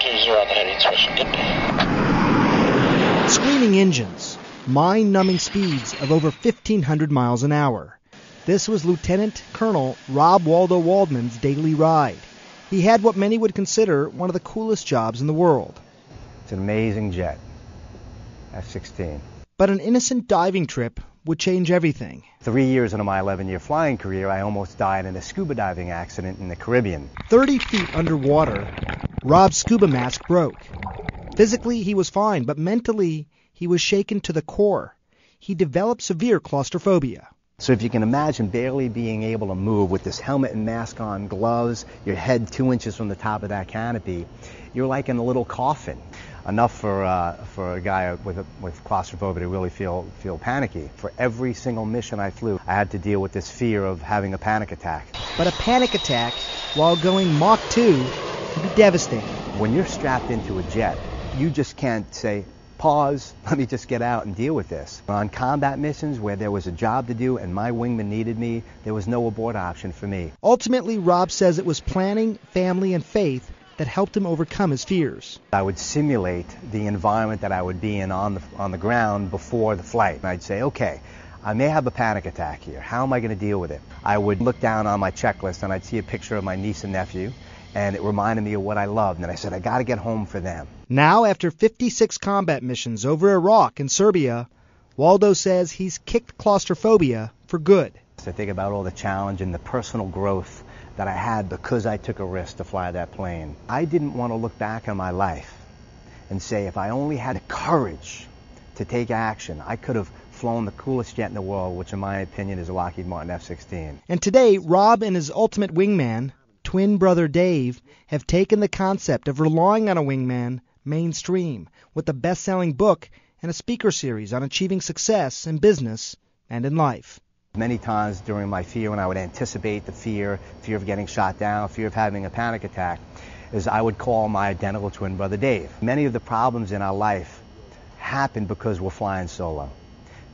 20 on the heading switch. Good day. Screaming engines, mind-numbing speeds of over 1,500 miles an hour. This was Lieutenant Colonel Rob Waldo Waldman's daily ride. He had what many would consider one of the coolest jobs in the world. It's an amazing jet, F-16. But an innocent diving trip would change everything. 3 years into my 11-year flying career, I almost died in a scuba diving accident in the Caribbean. 30 feet underwater, Rob's scuba mask broke. Physically, he was fine, but mentally, he was shaken to the core. He developed severe claustrophobia. So if you can imagine barely being able to move with this helmet and mask on, gloves, your head 2 inches from the top of that canopy, you're like in a little coffin. Enough for a guy with claustrophobia to really feel panicky. For every single mission I flew, I had to deal with this fear of having a panic attack. But a panic attack, while going Mach 2, can be devastating. When you're strapped into a jet, you just can't say, pause, let me just get out and deal with this. On combat missions where there was a job to do and my wingman needed me, there was no abort option for me. Ultimately, Rob says it was planning, family, and faith that helped him overcome his fears. I would simulate the environment that I would be in on the ground before the flight. And I'd say, okay, I may have a panic attack here. How am I going to deal with it? I would look down on my checklist and I'd see a picture of my niece and nephew, and it reminded me of what I loved. And I said, I got to get home for them. Now, after 56 combat missions over Iraq and Serbia, Waldo says he's kicked claustrophobia for good. I think about all the challenge and the personal growth that I had because I took a risk to fly that plane. I didn't want to look back on my life and say, if I only had the courage to take action, I could have flown the coolest jet in the world, which in my opinion is a Lockheed Martin F-16. And today, Rob and his ultimate wingman, twin brother Dave, have taken the concept of relying on a wingman mainstream with a best-selling book and a speaker series on achieving success in business and in life. Many times during my fear, when I would anticipate the fear of getting shot down, fear of having a panic attack, is I would call my identical twin brother Dave. Many of the problems in our life happen because we're flying solo.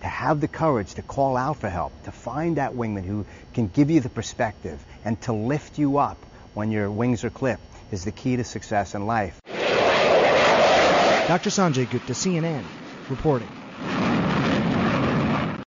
To have the courage to call out for help, to find that wingman who can give you the perspective and to lift you up when your wings are clipped is the key to success in life. Dr. Sanjay Gupta, CNN, reporting.